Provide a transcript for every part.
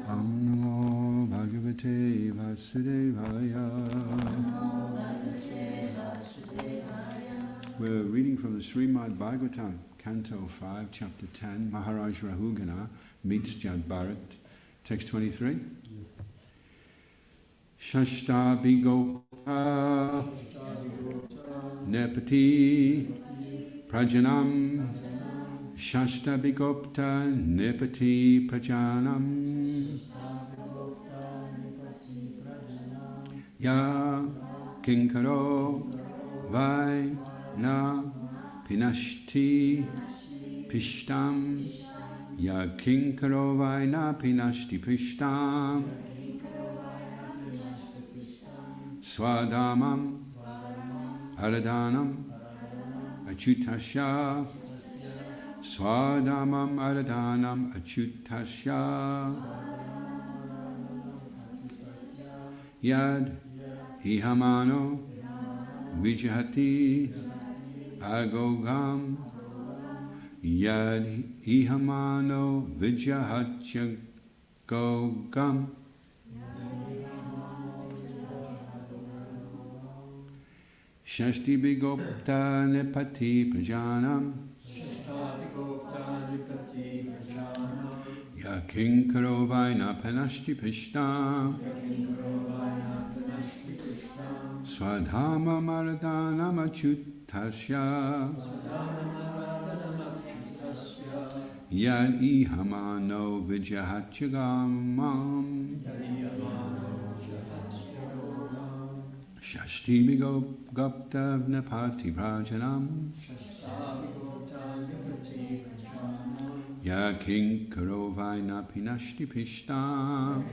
Om Namo Bhagavate Vasudevaya. We're reading from the Srimad Bhagavatam, Canto 5, Chapter 10, Maharaj Rahugana meets Jad Bharat. Text 23. Shashta Bhigopta Nepati Prajanam. Shashta Bhigopta Nepati Prajanam. Ya Kinkaro Vai Na Pinashti Pishtam. Ya Kinkaro Vai Na Pinashti Pishtam. Swadhamam Aradanam Achutasya. Swadhamam Aradanam Achutasya. Yad Hihamano Vijahati Agogam. Yad Hihamano Vijahatya Gogam. Shashti Bhigopta Nepati Prajanam. Ya Kinkaro Vaina Panashti Pishtam. Swadhama Maradanam Achutasya. Yad Ihamano Vijahatyagamam. Shashti Bhigopta Nepati Prajanam. Ya Kinkaro Vaina Pinashti Pishtam.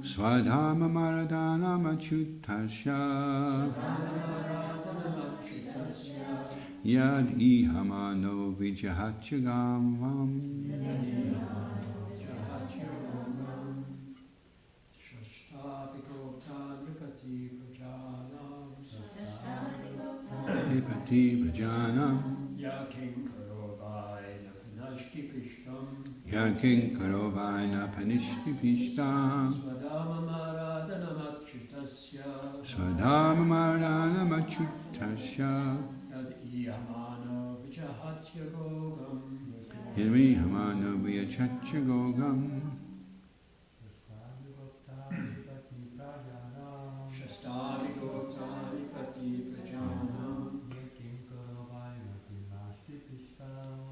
Swadhama Maradanam Achutasya. Yad Ihamano Vijahatyagamam. Nipati Prajanam. Ya Kinkaro Vaina Pinashti Pishtam. Ya Kinkaro Vaina Pinashti Pishtam. Swadhama Maradanam Achutasya. Swadhama Maradanam Achutasya. Yad Ihamano Vijahatya Gogam. Yad Ihamano Vijahatya Gogam. Shashtavi Gotani Pati Prajanam.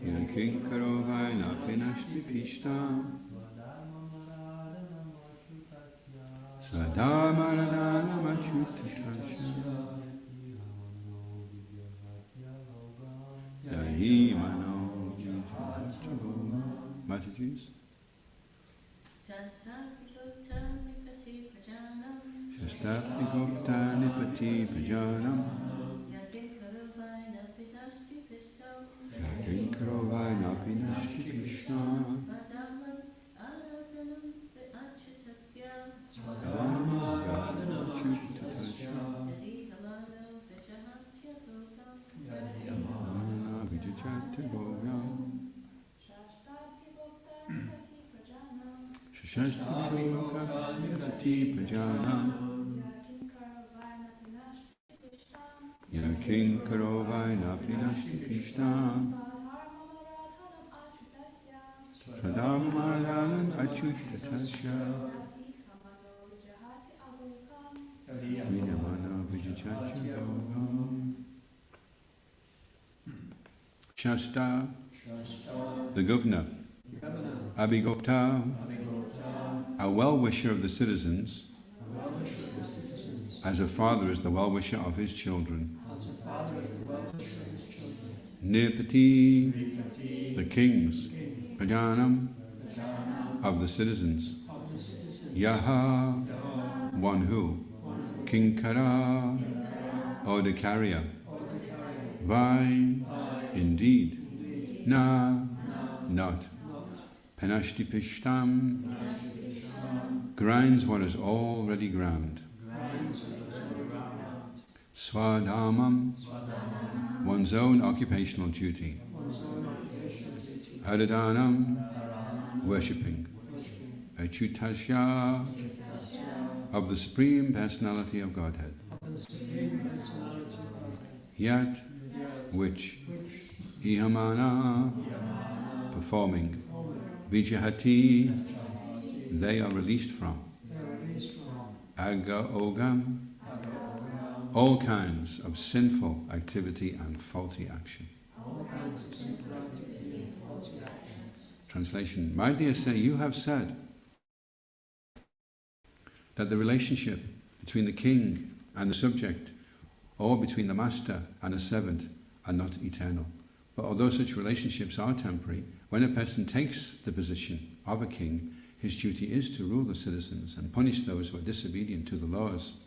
Ya Kinkaro Vaina Pinashti Pishtam. Swadhama Maradanam Achutasya. Ya Himano Vijahatya Gogam. Mataji's. Shastapti Gupta Nipati Prajanam. Ya Kinkaro Vaina Pinashti Pishtam. Swadhama Maradanam Achutasya. Ya Himano Vijahatya Gogam. Shastapti Gupta Nipati Prajanam. Ya Kinkaro Vaina Pinashti Pishtam. Swadhama Maradanam Achutasya. Vidamana Vijahatya Gogam. Shasta, the governor. Abhigopta, a well-wisher of the citizens, as a father is the well-wisher of his children. Nipati, the kings. Prajanam, of the citizens. Yaha, one who. Kinkara, or the carrier. Vai, indeed. Na, not. Panashti Pishtam, grinds what is already ground. Swadhamam, one's own occupational duty. Haridanam, worshipping Achyutasya of the Supreme Personality of Godhead, yet which Ihamana performing Vijahati they are released from Aga Ogam all kinds of sinful activity and faulty action. Translation. My dear sir, you have said that the relationship between the king and the subject, or between the master and a servant, are not eternal. But although such relationships are temporary, when a person takes the position of a king, his duty is to rule the citizens and punish those who are disobedient to the laws.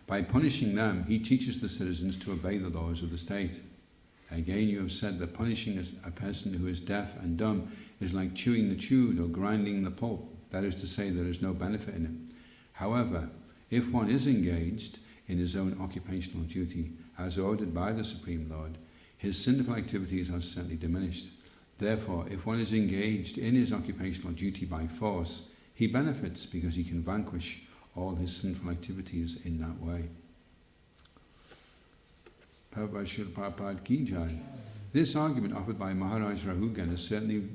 By punishing them, he teaches the citizens to obey the laws of the state. Again, you have said that punishing a person who is deaf and dumb is like chewing the chewed or grinding the pulp. That is to say, there is no benefit in it. However, if one is engaged in his own occupational duty, as ordered by the Supreme Lord, his sinful activities are certainly diminished. Therefore, if one is engaged in his occupational duty by force, he benefits because he can vanquish all his sinful activities in that way. Prabhupada Ki Jai. This argument offered by Maharaj Rahugana is certainly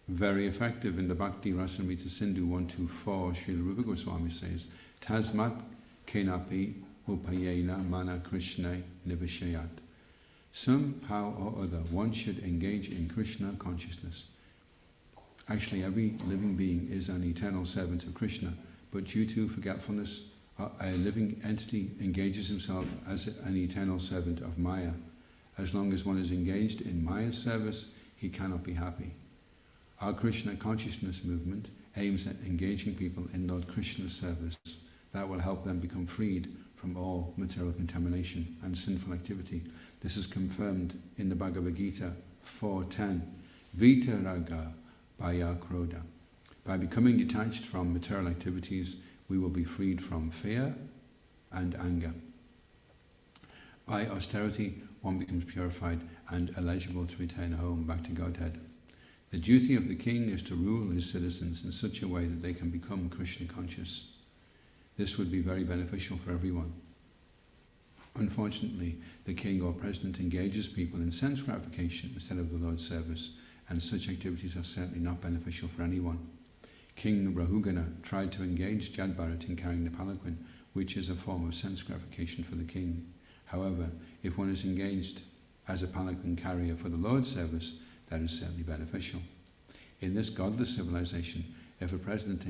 very effective in the Bhakti Rasamrita Sindhu 124. Srila Rupa Goswami says, Tasmat kenapi upayena mana Krishna nivishayat. Somehow or other, one should engage in Krishna consciousness. Actually, every living being is an eternal servant of Krishna, but due to forgetfulness, a living entity engages himself as an eternal servant of Maya. As long as one is engaged in Maya's service, he cannot be happy. Our Krishna consciousness movement aims at engaging people in Lord Krishna's service. That will help them become freed from all material contamination and sinful activity. This is confirmed in the Bhagavad Gita 4.10. Vitaraga bhaya krodha. By becoming detached from material activities, we will be freed from fear and anger. By austerity, one becomes purified and eligible to return home back to Godhead. The duty of the king is to rule his citizens in such a way that they can become Krishna conscious. This would be very beneficial for everyone. Unfortunately, the king or president engages people in sense gratification instead of the Lord's service, and such activities are certainly not beneficial for anyone. King Rahugana tried to engage Jadbharat in carrying the palanquin, which is a form of sense gratification for the king. However, if one is engaged as a palanquin carrier for the Lord's service, that is certainly beneficial. In this godless civilization, if a president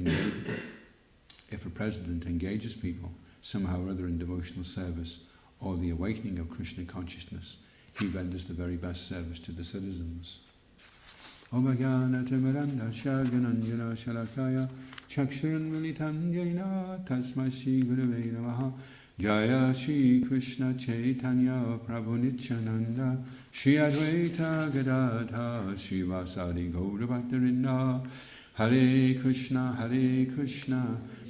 engages people somehow or other in devotional service or the awakening of Krishna consciousness, he renders the very best service to the citizens. Om Jnana Timiranda Shagananjana Shalakaya Chakshuran Militam Jaina Tasmai Shri Gurave Namaha Jaya Shri Krishna Chaitanya Prabhu Nityananda Shri Advaita Gadadha Shri Vasadi Gaura Bhaktarinda Hare Krishna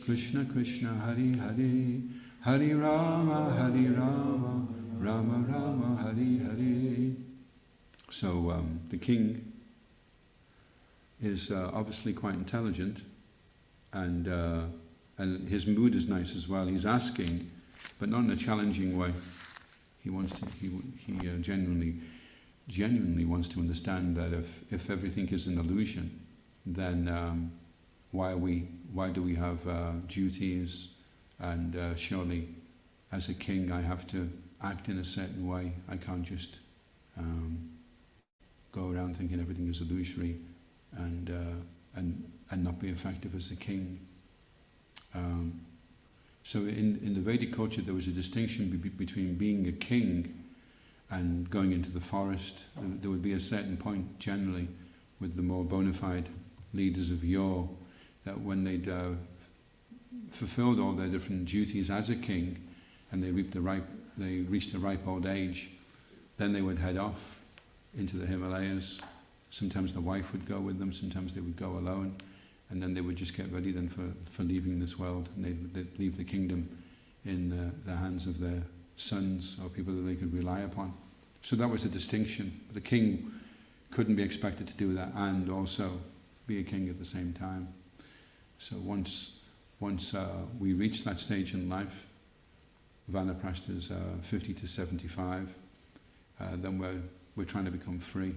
Krishna Krishna Hare Hare Hare Rama Rama Rama Hare Hare. So the king is obviously quite intelligent, and his mood is nice as well. He's asking, but not in a challenging way. He wants to. He genuinely wants to understand that if everything is an illusion, then why do we have duties? And surely, as a king, I have to act in a certain way. I can't just go around thinking everything is illusory and not be effective as a king. So in the Vedic culture, there was a distinction between being a king and going into the forest. There would be a certain point, generally, with the more bona fide leaders of yore, that when they'd fulfilled all their different duties as a king, and they reached a ripe old age, then they would head off into the Himalayas. Sometimes the wife would go with them, sometimes they would go alone, and then they would just get ready then for leaving this world, and they'd leave the kingdom in the hands of their sons or people that they could rely upon. So that was a distinction. The king couldn't be expected to do that and also be a king at the same time. So once we reach that stage in life, Vanaprastha is 50 to 75, then we're trying to become free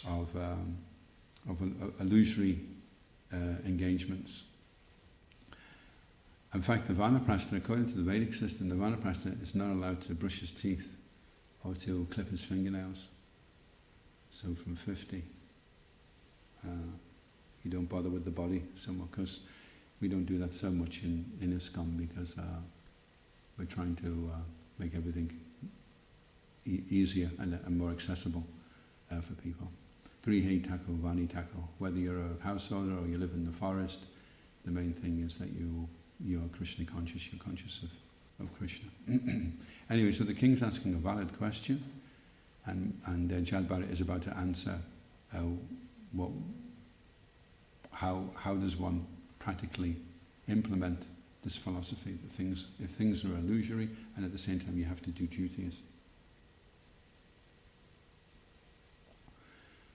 of illusory engagements. In fact, the Vanaprastha, according to the Vedic system, the Vanaprastha is not allowed to brush his teeth or to clip his fingernails. So from 50, you don't bother with the body so much, because we don't do that so much in ISKCON, because we're trying to make everything easier and more accessible for people. Grihe tako, vani tako. Whether you're a householder or you live in the forest, the main thing is that you're Krishna conscious, you're conscious of Krishna. Anyway, so the king's asking a valid question, and Jad Bharat is about to answer how does one practically implement this philosophy that if things are illusory, and at the same time you have to do duties.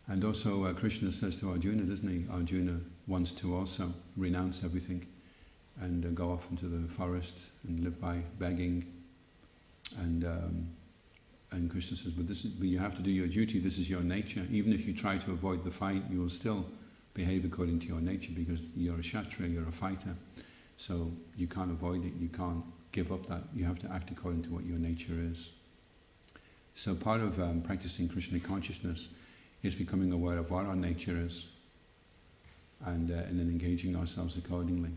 And also Krishna says to Arjuna, doesn't he? Arjuna wants to also renounce everything and go off into the forest and live by begging. And Krishna says, but you have to do your duty, this is your nature. Even if you try to avoid the fight, you will still behave according to your nature, because you're a Kshatriya, you're a fighter. So you can't avoid it, you can't give up that, you have to act according to what your nature is. So part of practicing Krishna consciousness is becoming aware of what our nature is, and then engaging ourselves accordingly.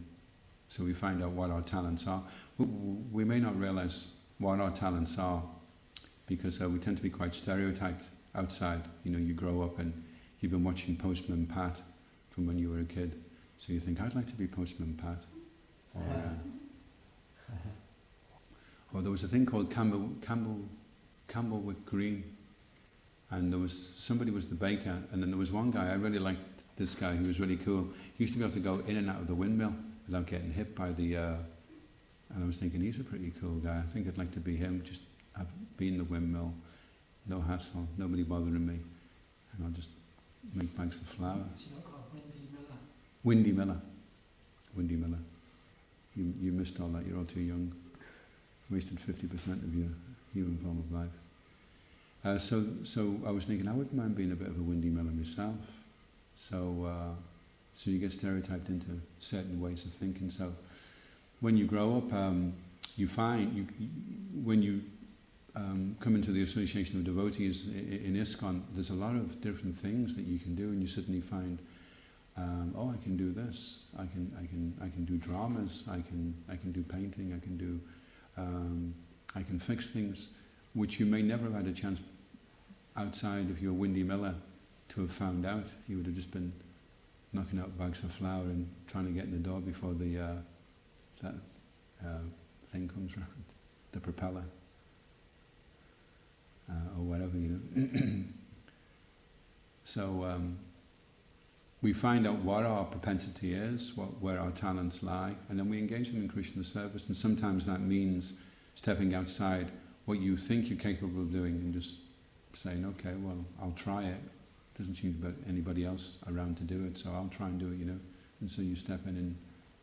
So we find out what our talents are. We may not realize what our talents are, because we tend to be quite stereotyped outside. You know, you grow up and you've been watching Postman Pat from when you were a kid, so you think, I'd like to be Postman Pat. Or there was a thing called Campbellwick Green, and somebody was the baker, and then there was one guy, I really liked this guy, who was really cool. He used to be able to go in and out of the windmill without getting hit by the, and I was thinking, he's a pretty cool guy, I think I'd like to be him, just be in the windmill, no hassle, nobody bothering me, and I'll just make bags of flour. Windy Miller. You missed all that, you're all too young. Wasted 50% of your human form of life. So I was thinking, I wouldn't mind being a bit of a Windy Miller myself. So you get stereotyped into certain ways of thinking. So when you grow up, you find, when you come into the association of devotees in ISKCON, there's a lot of different things that you can do, and you suddenly find, I can do this. I can do dramas. I can do painting. I can fix things, which you may never have had a chance outside of your Windy Miller to have found out. You would have just been knocking out bags of flour and trying to get in the door before that thing comes round, the propeller, or whatever, you know. So we find out what our propensity is, where our talents lie, and then we engage them in Krishna's service. And sometimes that means stepping outside what you think you're capable of doing and just saying, okay, well, I'll try it. Doesn't seem to be anybody else around to do it, so I'll try and do it, you know. And so you step in and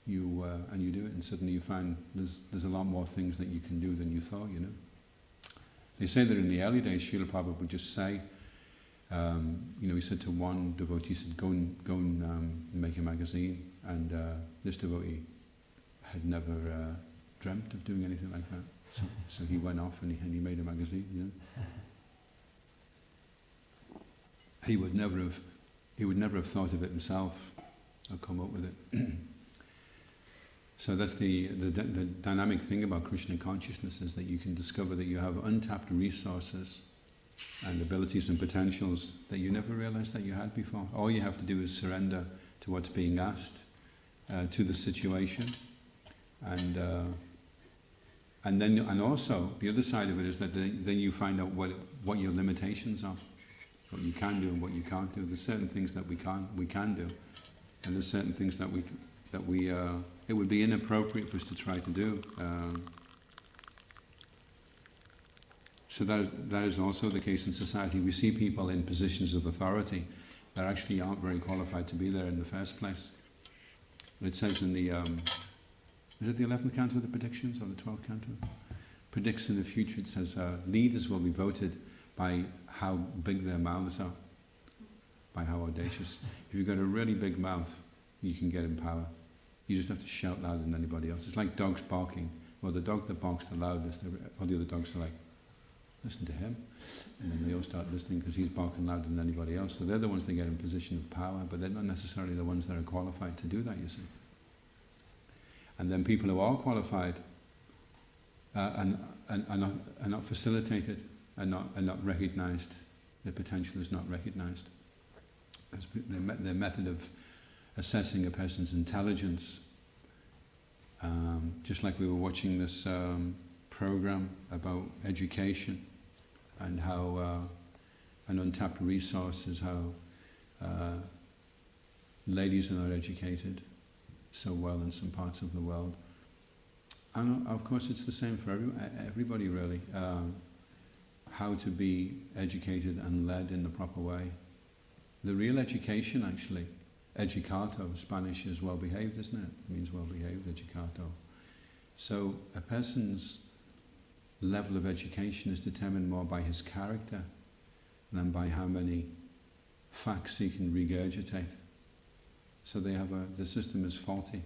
you do it, and suddenly you find there's a lot more things that you can do than you thought, you know. They say that in the early days, Srila Prabhupada would just say, he said to one devotee, he said, go and make a magazine, and this devotee had never dreamt of doing anything like that. So he went off and he made a magazine, you know. He would never have thought of it himself or come up with it. So that's the dynamic thing about Krishna consciousness, is that you can discover that you have untapped resources and abilities and potentials that you never realized that you had before. All you have to do is surrender to what's being asked, to the situation, and also the other side of it is that then you find out what your limitations are, what you can do and what you can't do. There's certain things that we can do, and there's certain things that it would be inappropriate for us to try to do. So that is also the case in society. We see people in positions of authority that actually aren't very qualified to be there in the first place. It says in the, is it the 11th canto of the predictions, or the 12th canto? Predicts in the future, it says, leaders will be voted by how big their mouths are, by how audacious. If you've got a really big mouth, you can get in power. You just have to shout louder than anybody else. It's like dogs barking. Well, the dog that barks the loudest, all the other dogs are like, listen to him. And then they all start listening because he's barking louder than anybody else. So they're the ones that get in position of power, but they're not necessarily the ones that are qualified to do that, you see. And then people who are qualified are not facilitated, are not recognised. Their potential is not recognised. Their method of assessing a person's intelligence, just like we were watching this program about education and how an untapped resource is how ladies are not educated so well in some parts of the world. And of course it's the same for everybody really. How to be educated and led in the proper way. The real education actually, educato, Spanish is well behaved, isn't it? It means well behaved, educato. So a person's level of education is determined more by his character than by how many facts he can regurgitate. So they have the system is faulty.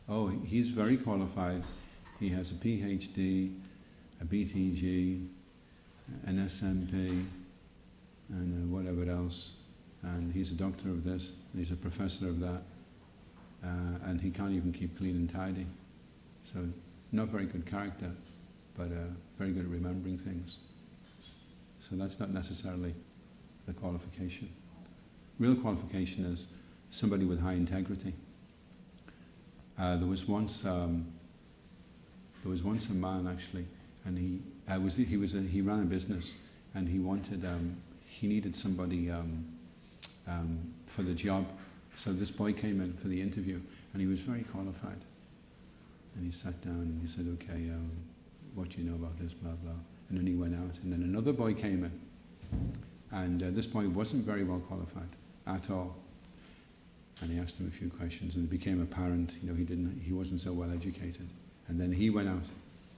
Oh, he's very qualified. He has a PhD, a BTG, an SMP, and whatever else. And he's a doctor of this, and he's a professor of that, and he can't even keep clean and tidy. So, not very good character, but very good at remembering things. So that's not necessarily the qualification. Real qualification is somebody with high integrity. There was once a man actually, and he ran a business, and he needed somebody for the job. So this boy came in for the interview, and he was very qualified. And he sat down and he said, okay, what do you know about this, blah, blah. And then he went out, and then another boy came in. And this boy wasn't very well qualified at all. And he asked him a few questions, and it became apparent, he wasn't so well educated. And then he went out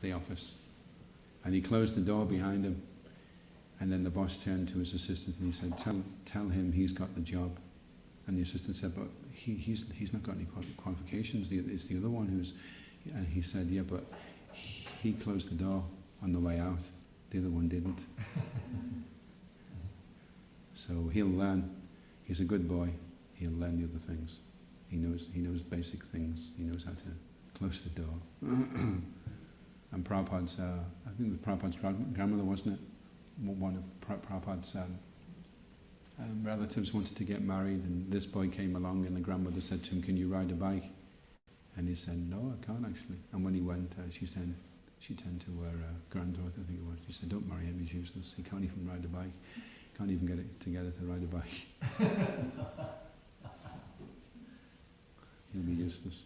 the office, and he closed the door behind him. And then the boss turned to his assistant and he said, tell him he's got the job. And the assistant said, but he's not got any qualifications. It's the other one who's... And he said, yeah, but he closed the door on the way out. The other one didn't. So he'll learn. He's a good boy. He'll learn the other things. He knows basic things. He knows how to close the door. And Prabhupada's, I think it was Prabhupada's grandmother, wasn't it? One of Prabhupada's relatives wanted to get married, and this boy came along, and the grandmother said to him, can you ride a bike? And he said, no, I can't actually. And when he went, she turned to her granddaughter, I think it was. She said, don't marry him, he's useless. He can't even ride a bike. Can't even get it together to ride a bike. He'll be useless.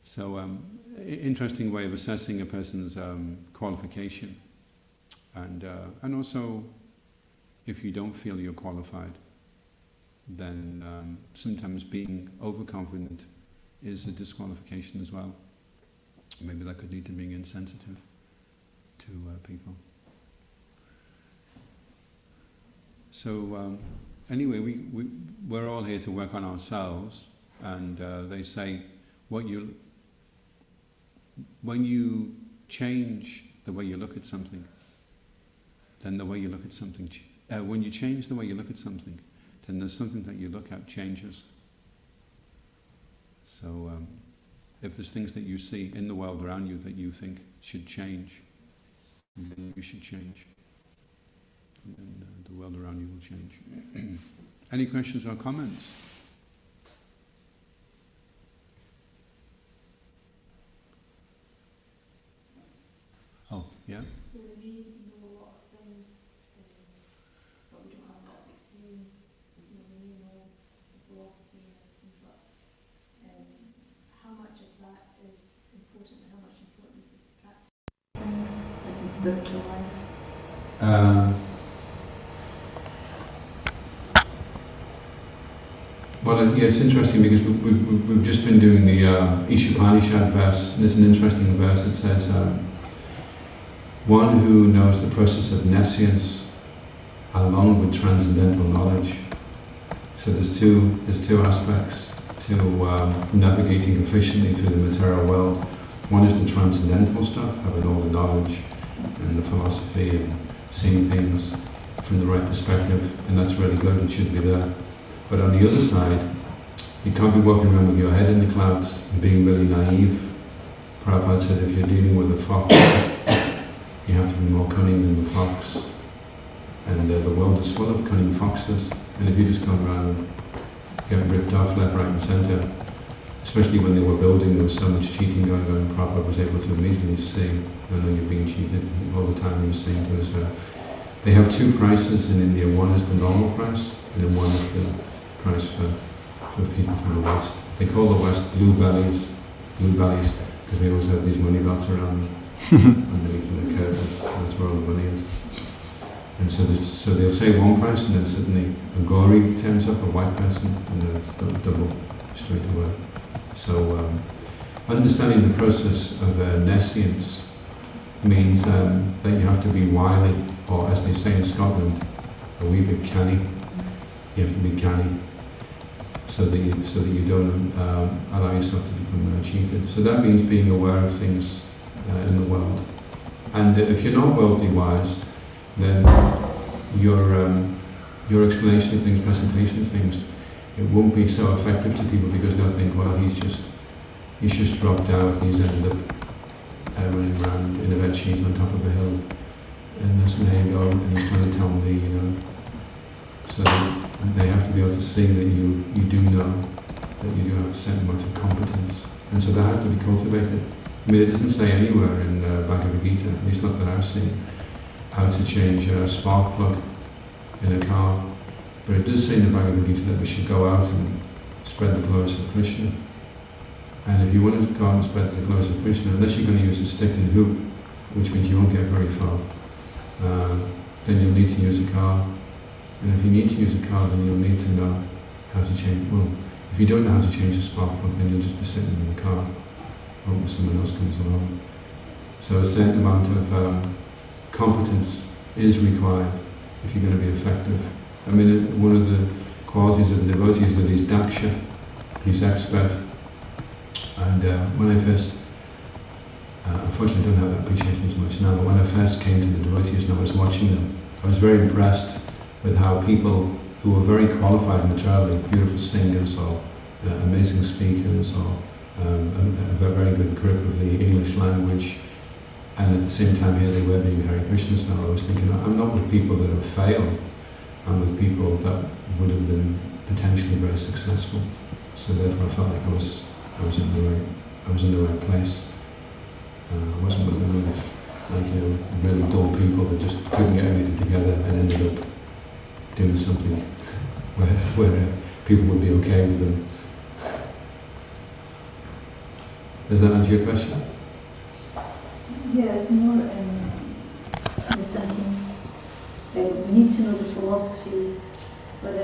So, interesting way of assessing a person's qualification. And also, if you don't feel you're qualified, then sometimes being overconfident is a disqualification as well. Maybe that could lead to being insensitive to people. So anyway, we're all here to work on ourselves, and they say when you change the way you look at something, then the way you look at something, when you change the way you look at something, then there's something that you look at changes. So if there's things that you see in the world around you that you think should change, then you should change. And the world around you will change. Any questions or comments? Oh, yeah? So we know a lot of things, but we don't have a lot of experience. We know the philosophy and everything, but how much of that is important and how much importance is practice things, like in spiritual life? yeah, it's interesting because we've just been doing the Ishopanishad verse, and there's an interesting verse that says, one who knows the process of nescience along with transcendental knowledge. So there's two aspects to navigating efficiently through the material world. One is the transcendental stuff, having all the knowledge and the philosophy and seeing things from the right perspective, and that's really good, it should be there. But on the other side, you can't be walking around with your head in the clouds and being really naive. Prabhupada said if you're dealing with a fox, you have to be more cunning than the fox. And the world is full of cunning foxes, and if you just go around getting ripped off left, right and centre, especially when they were building, there was so much cheating going on, Prabhupada was able to immediately see, I know you're being cheated, all the time he was saying to us, they have two prices in India, one is the normal price, and then one is the price for people from the West. They call the West blue valleys, because they always have these money belts around underneath the curtains, that's where all the money is. And so they'll say one price, and then suddenly a Gauri turns up, a white person, and then it's double straight away. So understanding the process of nescience means that you have to be wily, or as they say in Scotland, a wee bit canny. You have to be canny, so that you don't allow yourself to become cheated. So that means being aware of things in the world. And if you're not worldly wise, then your explanation of things, presentation of things, it won't be so effective to people because they'll think, well, he's just dropped out, he's ended up running around in a bed sheet on top of a hill, and that's an ego, and he's trying to tell me, So they have to be able to see that you do know, that you do have a certain amount of competence, and so that has to be cultivated. I mean, it doesn't say anywhere in Bhagavad Gita, at least not that I've seen, how to change a spark plug in a car. But it does say in the Bhagavad Gita that we should go out and spread the glories of Krishna. And if you want to go out and spread the glories of Krishna, unless you're going to use a stick and hoop, which means you won't get very far, then you'll need to use a car. And if you need to use a car, then you'll need to know how to change. Well, if you don't know how to change a spark plug, then you'll just be sitting in the car, hoping someone else comes along. So a certain amount of competence is required if you're going to be effective. I mean, one of the qualities of the devotee is that he's daksha, he's expert. And when I first, unfortunately I don't have that appreciation as much now, but when I first came to the devotees and I was watching them, I was very impressed with how people who were very qualified materially, beautiful singers or amazing speakers or a very good grip of the English language, and at the same time here they were being Hare Krishna style. I was thinking, I'm not with people that have failed, I'm with people that would have been potentially very successful. So therefore I felt like I was in the right place. I wasn't with them with really dull people that just couldn't get anything together and ended up doing something where people would be okay with them. Does that answer your question? Yes, more I was thinking we need to know the philosophy, but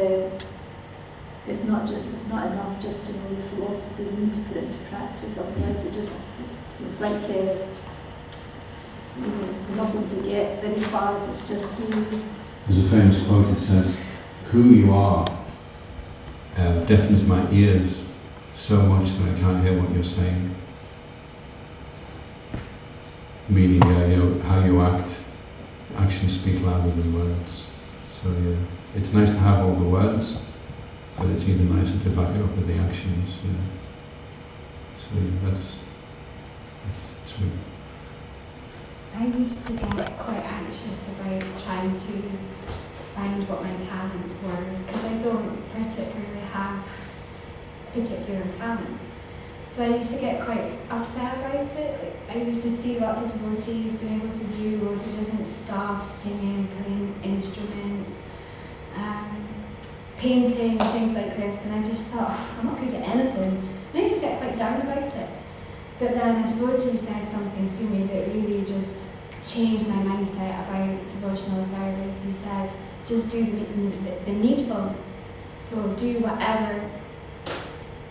it's not enough just to know the philosophy. We need to put it into practice. Otherwise, it's like you're not going to get very far if it's just you. There's a famous quote that says, "Who you are deafens my ears so much that I can't hear what you're saying." Meaning, how you act, actions speak louder than words. So it's nice to have all the words, but it's even nicer to back it up with the actions. So that's true. I used to get quite anxious about trying to find what my talents were, because I don't particularly have particular talents. So I used to get quite upset about it. I used to see lots of devotees being able to do loads of different stuff, singing, playing instruments, painting, things like this, and I just thought, I'm not good at anything. And I used to get quite down about it. But then a devotee said something to me that really just changed my mindset about devotional service. He said, just do the needful. So do whatever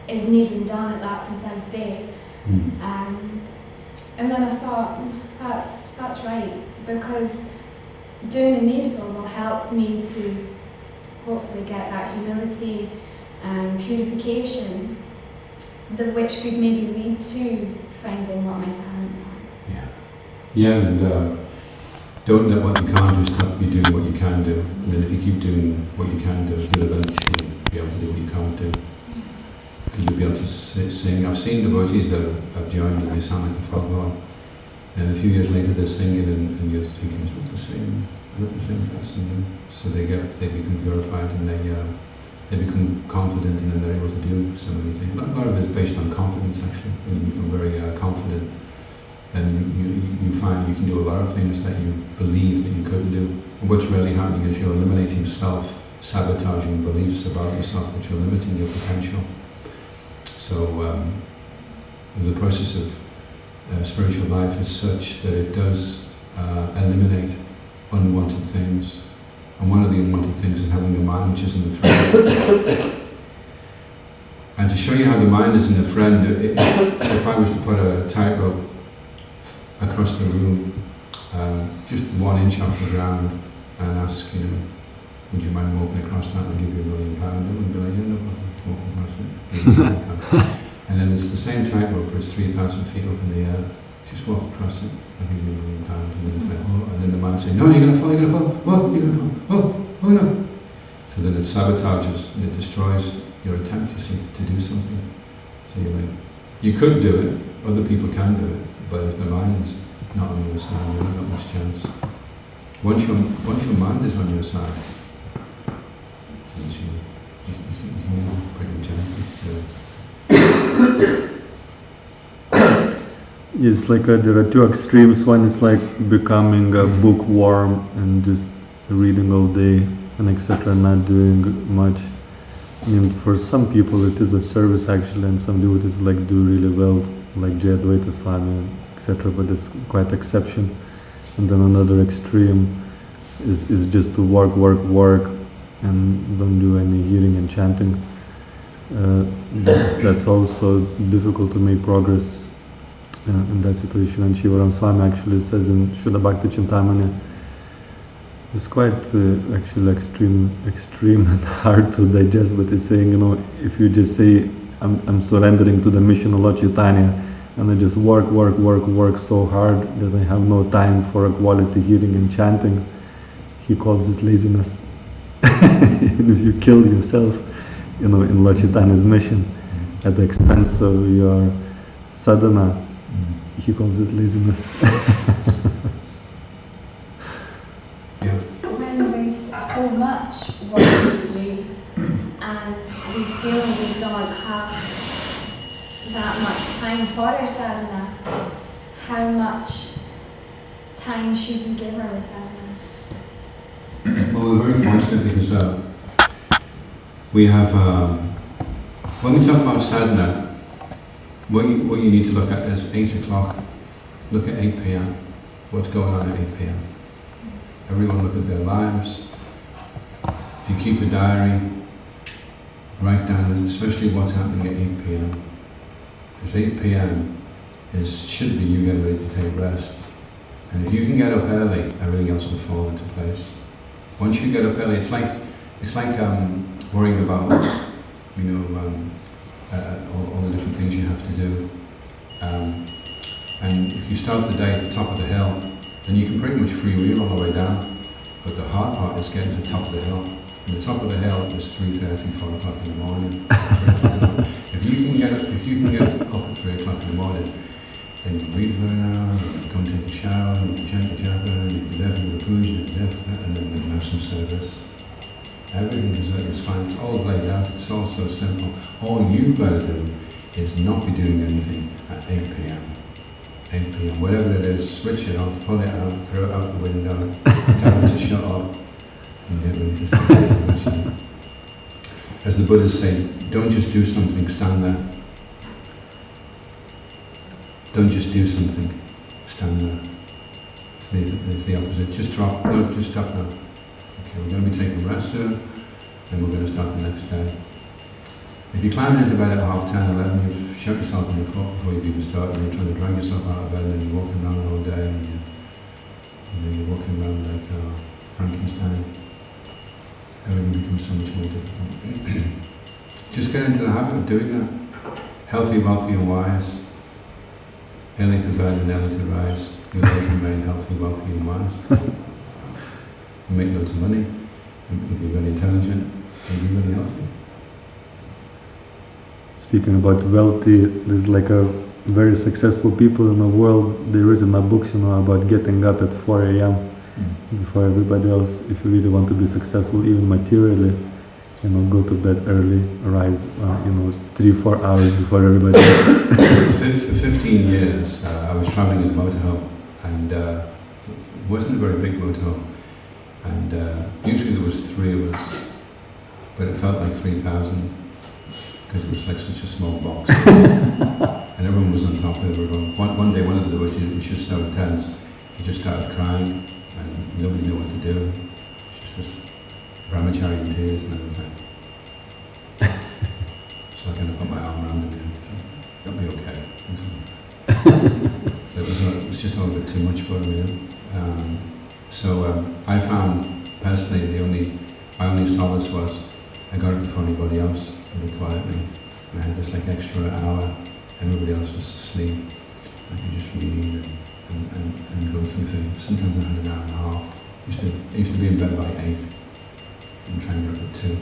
is needing done at that precise day. And then I thought, that's right, because doing the needful will help me to hopefully get that humility and purification, which could maybe lead to finding what my talents are. Yeah, and don't let what you can't do stop you doing what you can do. And then if you keep doing what you can do, you'll eventually be able to do what you can't do. You'll be able to sing. I've seen devotees that have joined and they sound like a foghorn. And a few years later they're singing and you're thinking, is that the same person? So they become purified and they become confident, and then they're able to do so many things. A lot of it is based on confidence actually. When you become very confident, and you find you can do a lot of things that you believe that you couldn't do. And what's really happening is you're eliminating self-sabotaging beliefs about yourself, which are limiting your potential. So the process of spiritual life is such that it does eliminate unwanted things. And one of the unwanted things is having a mind which isn't a friend. And to show you how the mind isn't a friend, if I was to put a tightrope across the room, just 1 inch off the ground, and ask, would you mind walking across that? I'll give you £1 million. It wouldn't be like, no problem, walking across it. And then it's the same tightrope, but it's 3,000 feet up in the air. Just walk across it, I'll give you £1 million. And then it's like, oh, and then the man saying, no, you're going to fall, you're going to fall, oh, you're going to fall, oh no. So then it sabotages and it destroys your attempt, you see, to do something. So you're like, you could do it, other people can do it, but if the mind's not on your side, you haven't got much chance. Once your mind is on your side, you can move pretty much anything. It's like there are two extremes. One is like becoming a bookworm and just reading all day and etc., not doing much. And for some people it is a service actually, and some devotees like do really well, like Jayadvaita Swami, etc., but it's quite exception. And then another extreme is just to work and don't do any hearing and chanting. That's also difficult to make progress in that situation. And Shivaram Swami actually says in Shuddha Bhakti Chintamani, it's quite actually extreme and hard to digest, but he's saying, if you just say, I'm surrendering to the mission of Lord Chaitanya, and I just work so hard that I have no time for a quality hearing and chanting, he calls it laziness. If you kill yourself, in Lord Chaitanya's mission, at the expense of your sadhana, he calls it laziness. When there's so much work to do and we feel we don't have that much time for our sadhana, how much time should we give our sadhana? Well, we're very fortunate because we have, when we talk about sadhana, what you need to look at is 8 o'clock. Look at 8 p.m. What's going on at 8 p.m. Everyone look at their lives. If you keep a diary, write down especially what's happening at 8 p.m. Because 8 p.m. should be you getting ready to take rest. And if you can get up early, everything else will fall into place. Once you get up early, it's like worrying about all the different things you have to do. And if you start the day at the top of the hill, then you can pretty much freewheel all the way down. But the hard part is getting to the top of the hill. And the top of the hill is 3:30, 4 o'clock in the morning. If you can get up at 3 o'clock in the morning, then you can read for an hour, you can come take a shower, you can chant the japa, you can be there for the puja, you can be there for that, and then have some service. Everything is fine. It's all laid out. It's all so simple. All you've got to do is not be doing anything at 8 p.m. 8 p.m. Whatever it is, switch it off, pull it out, throw it out the window, tell it to shut off, and get ready to start. As the Buddhas say, don't just do something, stand there. Don't just do something, stand there. It's the opposite. Just drop. No, just stop now. Okay, we're going to be taking rest soon, and we're going to start the next day. If you climb into bed at 10:30, 11, you've shut yourself in the foot before you've even started, and you're trying to drag yourself out of bed, and then you're walking around all day, and you're walking around like Frankenstein. Everything becomes so much more difficult. Just get into the habit of doing that. Healthy, wealthy and wise. Early to bed and early to rise. You'll always remain healthy, wealthy and wise. You make loads of money. You'll be very intelligent. You'll be really healthy. Speaking about wealthy, there's like a very successful people in the world. They've written a books, about getting up at 4 a.m. Before everybody else. If you really want to be successful, even materially, go to bed early, rise, 3-4 hours before everybody else. For 15 years, I was traveling in a motorhome, and it wasn't a very big motorhome, and usually there was 3 of us, but it felt like 3,000, because it was like such a small box, and everyone was on top of everyone. One day, one of the devotees was just so intense, he just started crying, and nobody knew what to do. It's just this brahmachari in tears and everything. So I kind of put my arm around him and said, "You'll be okay." It was just a little bit too much for him, So I found personally my only solace was I got it before anybody else, really quietly. And I had this like extra hour, everybody else was asleep. I could just read and go through things. Sometimes I had an hour and a half. I used to be in bed by 8 and try and get up at 2.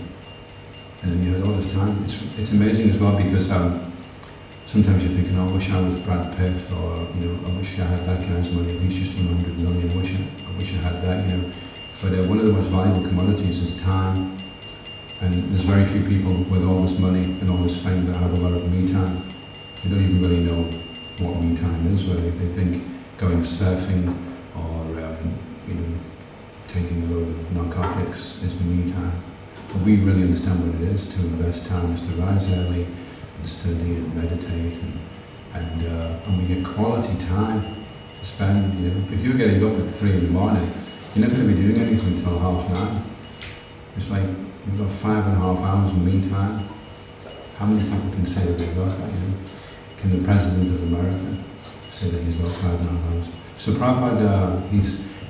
And then you had all this time. It's amazing as well because sometimes you're thinking, oh, I wish I was Brad Pitt, or I wish I had that guy's money. He's just 100 million. I wish I had that. But one of the most valuable commodities is time. And there's very few people with all this money and all this fame that have a lot of me time. They don't even really know what me time is. Really, they think going surfing or taking a load of narcotics is me time. But we really understand what it is to invest time, is to rise early and study and meditate, and we get quality time to spend. If you're getting up at 3 in the morning, you're not going to be doing anything until 9:30. It's like you've got 5.5 hours of me time. How many people can say that they've got that? Can the President of America say that he's got 5.5 hours? So Prabhupada,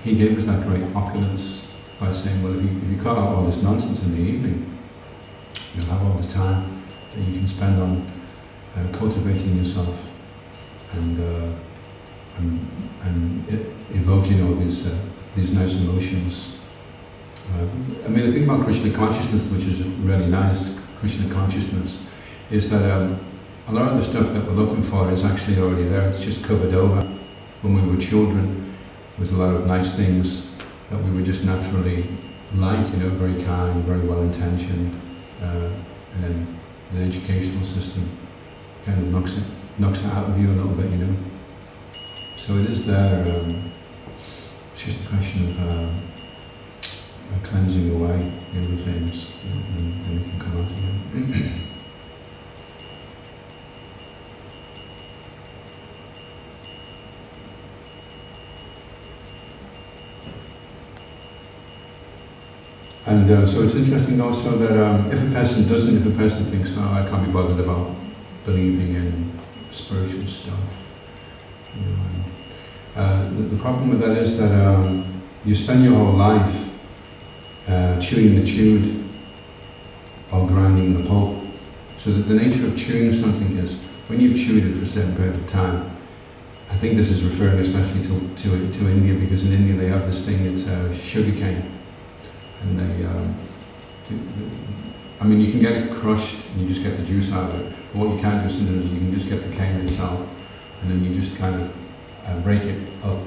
he gave us that great opulence by saying, well, if you cut out all this nonsense in the evening, you'll have all this time that you can spend on cultivating yourself and evoking all these nice emotions. The thing about Krishna consciousness, which is really nice, Krishna consciousness, is that a lot of the stuff that we're looking for is actually already there. It's just covered over. When we were children, there was a lot of nice things that we were just naturally like, very kind, very well intentioned, and then the educational system kind of knocks it out of you a little bit, So it is there. It's just a question of cleansing away the other things, and we can come out again. And so it's interesting also that if a person thinks, oh, I can't be bothered about believing in spiritual stuff, the problem with that is that you spend your whole life chewing the chewed or grinding the pulp. So that the nature of chewing something is, when you've chewed it for a certain period of time, I think this is referring especially to India, because in India they have this thing, it's sugar cane. And you can get it crushed and you just get the juice out of it. But what you can do sometimes is you can just get the cane itself, and then you just kind of break it up,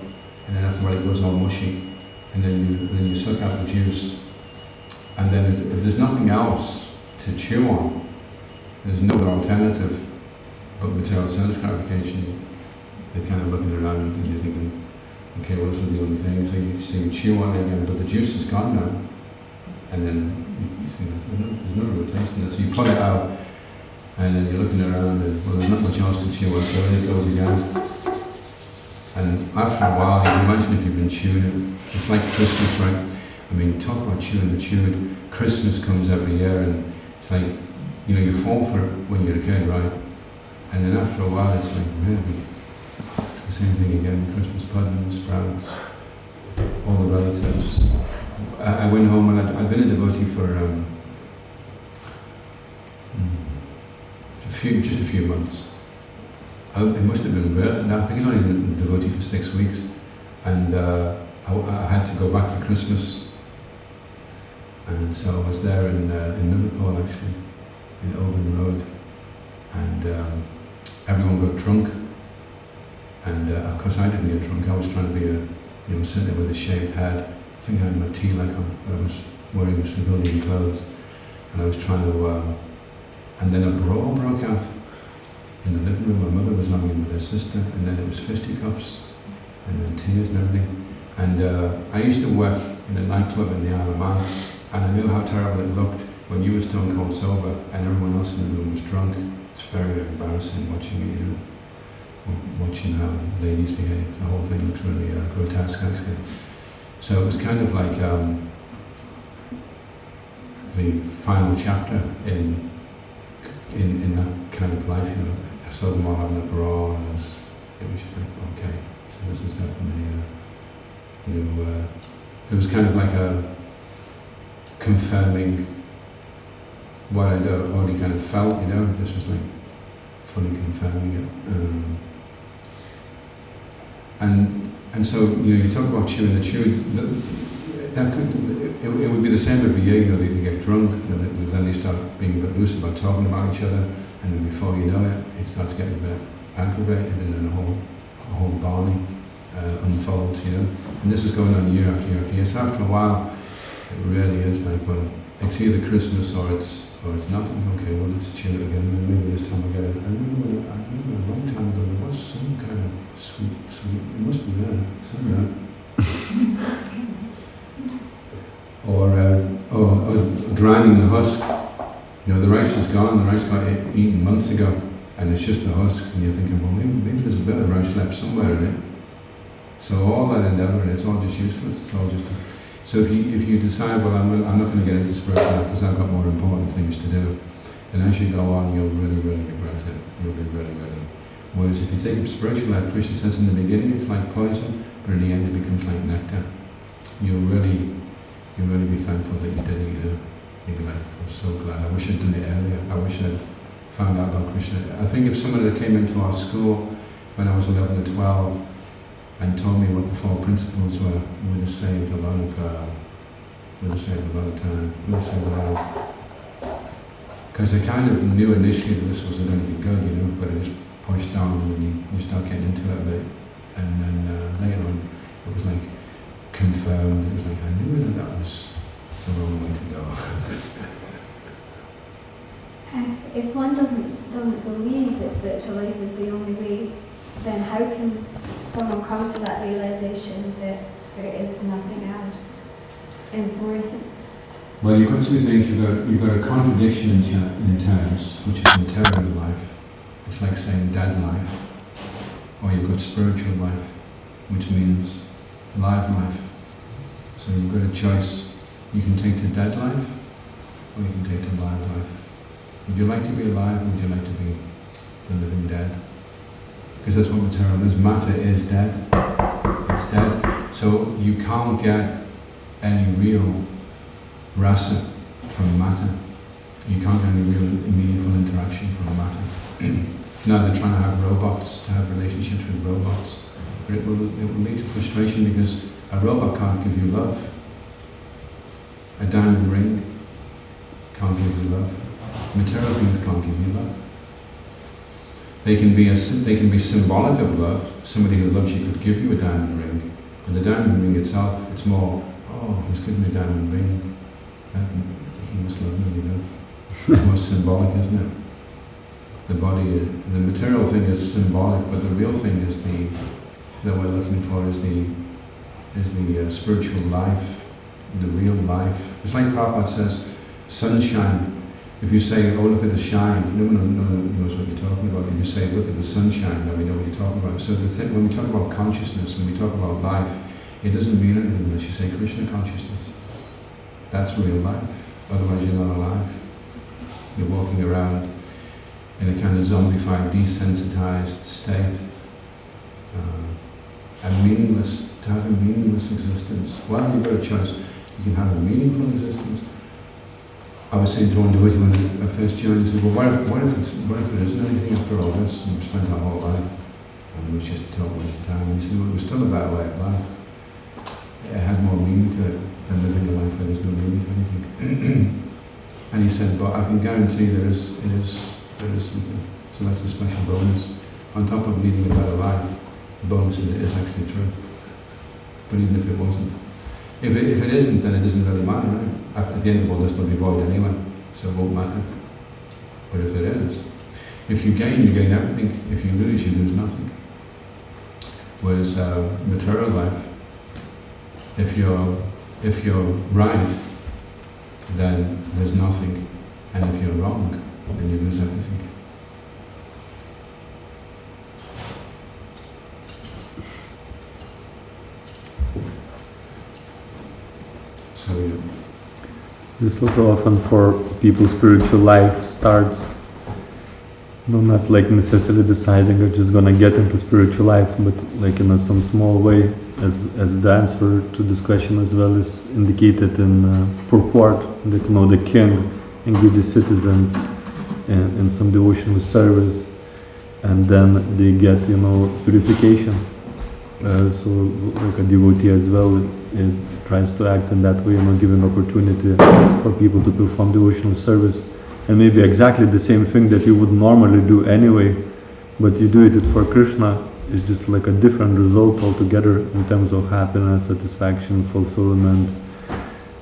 and then after a while it goes all mushy, and then you suck out the juice. And then if there's nothing else to chew on, there's no other alternative but material sense gratification. You're kind of looking around and you're thinking, okay, well, this is the only thing. So you chew on it again, but the juice is gone now. And then you think there's no real taste in it. So you pull it out, and then you're looking around, and well, there's not much else to chew on, so then it goes again. And after a while, you can imagine if you've been chewing it, it's like Christmas, right? Talk about chewing the chewed. Christmas comes every year, and it's like you fall for it when you're a kid, right? And then after a while, it's like, really, it's the same thing again. Christmas pudding, sprouts, all the relatives. I went home and I'd been a devotee for just a few months. It must have been real. I think I'd only been a devotee for 6 weeks, and I had to go back for Christmas, and so I was there in Liverpool actually, in Oban Road, and everyone got drunk, and of course I didn't get drunk. I was trying to be sitting there with a shaved head. I think I had my tea like I was wearing civilian clothes, and I was trying to, and then a brawl broke out in the living room. My mother was arguing with her sister, and then it was fisticuffs, and then tears and everything. And I used to work in a nightclub in the Isle of Man, and I knew how terrible it looked when you were stone cold sober and everyone else in the room was drunk. It's very embarrassing watching watching how ladies behave. The whole thing looks really grotesque actually. So it was kind of like the final chapter in that kind of life. I saw them all having a brawl, and it was just like, okay, so this is definitely, it was kind of like a confirming what I'd already kind of felt, this was like fully confirming it. And so, you talk about chewing the chew, it would be the same every year, they get drunk, and then they start being a bit loose about talking about each other, and then before you know it starts getting a bit aggravated, and then a whole Barney unfolds, and this is going on year after year after year. So after a while, it really is like, well, it's either Christmas or it's nothing. Okay, well, let's chill it again, and maybe this time I get it. I remember a long time ago there was some kind of sweet, it must be there, somewhere. or grinding the husk. The rice is gone, the rice got eaten months ago, and it's just the husk, and you're thinking, well, maybe there's a bit of rice left somewhere in it. So all that endeavour, it's all just useless. It's all just. So if you decide, well, I'm not going to get into spiritual because I've got more important things to do, then as you go on, you'll really, really regret it. You'll be really, really. Whereas if you take up spiritual life, Krishna says in the beginning it's like poison, but in the end it becomes like nectar. You'll really be thankful that you did it. You'll be like, I'm so glad. I wish I'd done it earlier. I wish I'd found out about Krishna. I think if somebody that came into our school when I was 11 or 12 and told me what the 4 principles were, would have saved a lot of time. Would have saved a lot. Because I kind of knew initially that this wasn't going to be good, but it just pushed down when you start getting into it a bit. And then later on, it was like confirmed. It was like, I knew that was the wrong way to go. If one doesn't believe that spiritual life is the only way, then how can someone come to that realization that there is nothing else important? Well, you've got 2 things. You've got a contradiction in terms, which is material life. It's like saying dead life. Or you've got spiritual life, which means live life. So you've got a choice. You can take to dead life, or you can take to live life. Would you like to be alive, or would you like to be the living dead? Because that's what material is. Matter is dead. It's dead. So you can't get any real rasa from matter. You can't get any real meaningful interaction from matter. Now they're trying to have robots, to have relationships with robots. But it will lead to frustration because a robot can't give you love. A diamond ring can't give you love. Material things can't give you love. They can be symbolic of love. Somebody who loves you could give you a diamond ring, but the diamond ring itself, it's more, oh, he's giving me a diamond ring. He must love me, It's more symbolic, isn't it? The body, the material thing is symbolic, but the real thing is that we're looking for is the spiritual life, the real life. It's like Prabhupada says, sunshine. If you say, oh, look at the shine, no one knows what you're talking about. If you say, look at the sunshine, then we know what you're talking about. So when we talk about consciousness, when we talk about life, it doesn't mean anything unless you say Krishna consciousness. That's real life. Otherwise, you're not alive. You're walking around in a kind of zombified, desensitized state. And meaningless, to have a meaningless existence. Well, you've got a choice. You can have a meaningful existence. I was saying to one devotee when I first joined, he said, well, what if there isn't anything after all this? And we spent our whole life, and it was just a total waste of time. And he said, well, it was still a better way of life. It had more meaning to it than living a life where there's no meaning to anything. And he said, but I can guarantee there is something. So that's a special bonus. On top of leading a better life, the bonus is it is actually true. But even if it wasn't. If it isn't, then it doesn't really matter, right? At the end of all, there'll still be void anyway, so it won't matter. But if there is, if you gain everything. If you lose nothing. Whereas material life, if you're right, then there's nothing, and if you're wrong, then you lose everything. So yeah. This also often for people's spiritual life starts, not like necessarily deciding you're just gonna get into spiritual life, but like in some small way, as the answer to this question as well is indicated in purport, that the king engages citizens in some devotional service, and then they get purification. So like a devotee as well, it tries to act in that way, giving opportunity for people to perform devotional service, and maybe exactly the same thing that you would normally do anyway, but you do it for Krishna. It's just like a different result altogether in terms of happiness, satisfaction, fulfillment,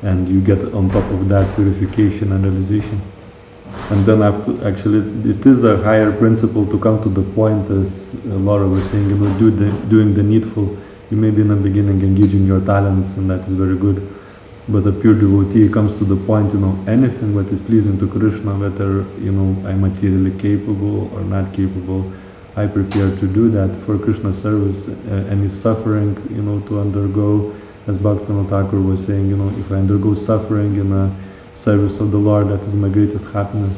and you get on top of that purification and realization. And then after, actually, it is a higher principle to come to the point, as Laura was saying, doing the needful. You may be in the beginning engaging your talents, and that is very good. But a pure devotee comes to the point, anything that is pleasing to Krishna, whether, I'm materially capable or not capable, I prepare to do that for Krishna service. Any suffering, to undergo, as Bhaktivinoda Thakur was saying, if I undergo suffering in a service of the Lord, that is my greatest happiness.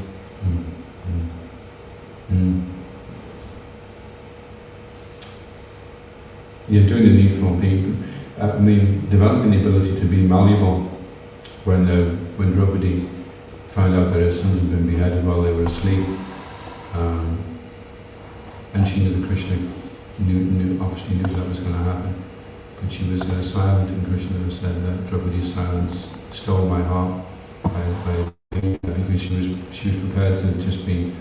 You're doing the needful, developing the ability to be malleable. When Draupadi found out that her sons had been beheaded while they were asleep, and she knew that Krishna obviously knew that was going to happen, but she was silent, and Krishna said that Draupadi's silence stole my heart. Because she was prepared to just be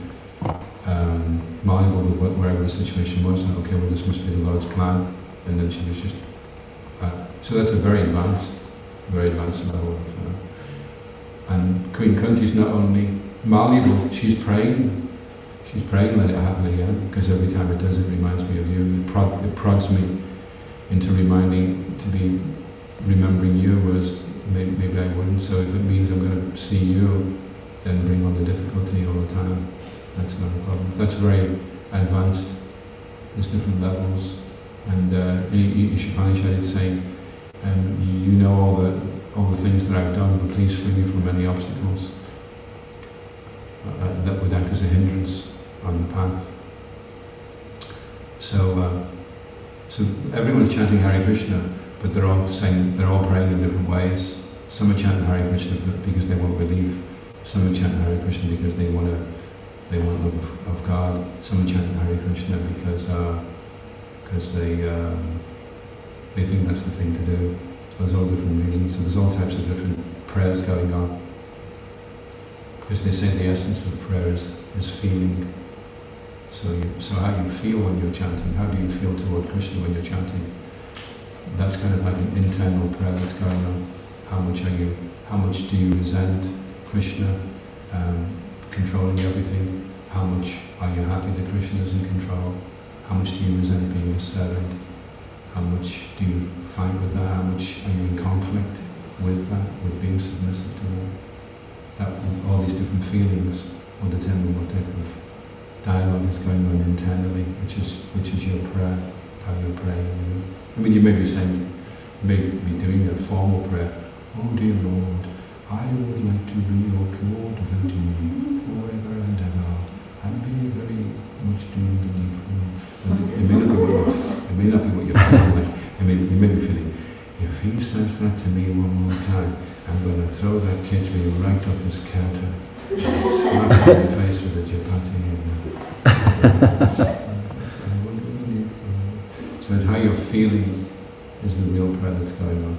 malleable with wherever the situation was, and okay, well, this must be the Lord's plan, and then she was just so that's a very advanced level of and Queen Kunti is not only malleable, she's praying let it happen again, because every time it does, it reminds me of you. It prods me into remembering you, whereas maybe I wouldn't. So if it means I'm going to see you, then bring on the difficulty all the time. That's not a problem. That's very advanced. There's different levels, and Ishopanishad is saying, you know all the things that I've done, but please free me from any obstacles that would act as a hindrance on the path. So everyone's chanting Hare Krishna, but they're all praying in different ways. Some are chanting Hare Krishna because they won't believe. Some are chanting Hare Krishna because they want love of God. Some are chanting Hare Krishna because they think that's the thing to do. So there's all different reasons. So there's all types of different prayers going on. Because they say the essence of prayer is feeling. So how do you feel when you're chanting? How do you feel toward Krishna when you're chanting? That's kind of like an internal prayer that's going on. How much do you resent Krishna controlling everything? How much are you happy that Krishna is in control? How much do you resent being a servant? How much do you fight with that? How much are you in conflict with that, with being submissive to that? All these different feelings will determine what type of dialogue is going on internally, which is your prayer, how you're praying. You may be saying, you may be doing a formal prayer. Oh dear Lord, I would like to be your pure devotee forever and ever, and be very much doing the needful. It may not be what you're feeling like. You may be feeling, if he says that to me one more time, I'm going to throw that kitchen right up his counter, slap him in the face with a chapati. So it's how you're feeling is the real prayer that's going on.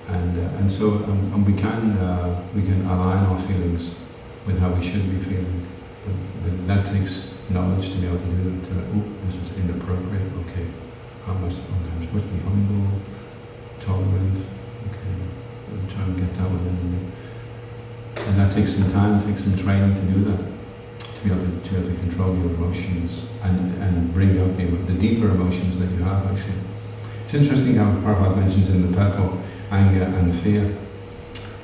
And so we can align our feelings with how we should be feeling. But that takes knowledge to be able to do that. This is inappropriate. Okay, I'm supposed to be humble, tolerant. Okay, I'll try and get that one in. And that takes some time, takes some training to do that. To be able to control your emotions and bring out the deeper emotions that you have. Actually, it's interesting how Prabhupada mentions in the purple anger and fear.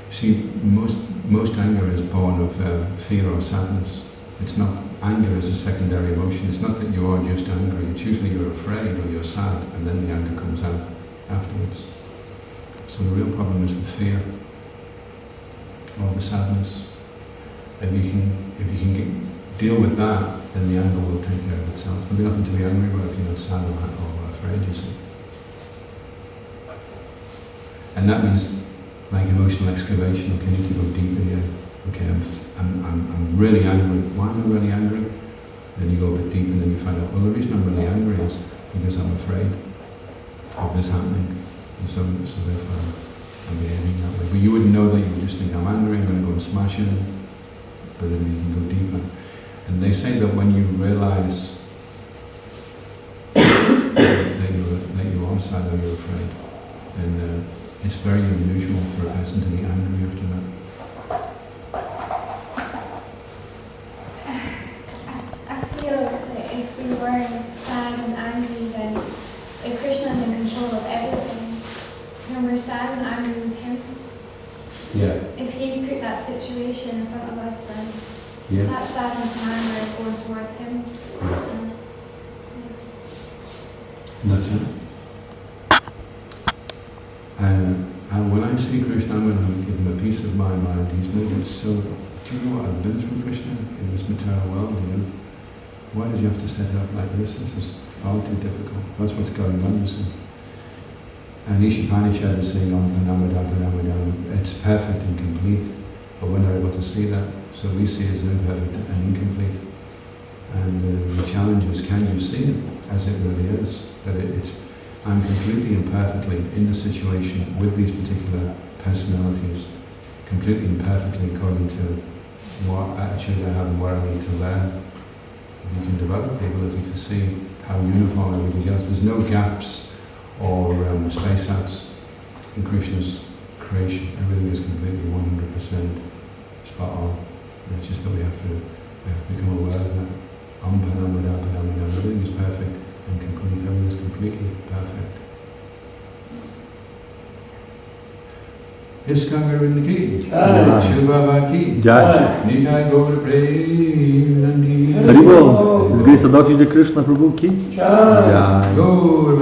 See, most anger is born of fear or sadness. It's not, anger is a secondary emotion. It's not that you are just angry. It's usually you're afraid or you're sad, and then the anger comes out afterwards. So the real problem is the fear or the sadness. If you can deal with that, then the anger will take care of itself. There'll be nothing to be angry about if you're not sad or afraid, you see. And that means, like emotional excavation, okay, I need to go deeper here. Okay, I'm really angry. Why am I really angry? Then you go a bit deeper and then you find out, well, the reason I'm really angry is because I'm afraid of this happening. And so therefore I'm behaving that way. But you wouldn't know that, you would just think, I'm angry, I'm going to go and smash it. But then you can go deeper. And they say that when you realize that you are sad or you're afraid, then it's very unusual for a person to be angry after that. I feel that if we were sad and angry, then if Krishna is in control of everything, when we're sad and angry with him, if he's put that situation in front of us, then that sadness and anger is going towards him. That's it. And when I see Krishna, I'm going to give him a piece of my mind. He's moving so. Do you know what I've been through, Krishna, in this material world? You know, why did you have to set it up like this? This is far too difficult. That's what's going on, you see. And Ishipanishad is saying, it's perfect and complete, but we're not able to see that. So we see it as imperfect and incomplete. And the challenge is, can you see it as it really is? That I'm completely imperfectly in the situation with these particular personalities, completely imperfectly according to what attitude I have and what I need to learn. You can develop the ability to see how uniform everything is. There's no gaps or space outs in Krishna's creation. Everything is completely 100% spot on. And it's just that we have to become aware of that. Everything is perfect and complete. Everything is completely perfect. Iskanga in the key. Shubhava key. Jai. Nitai Gaura Prem Nandi. Haribol. His Grace Adhoksaja Krishna Prabhu ki. Jai. Gaura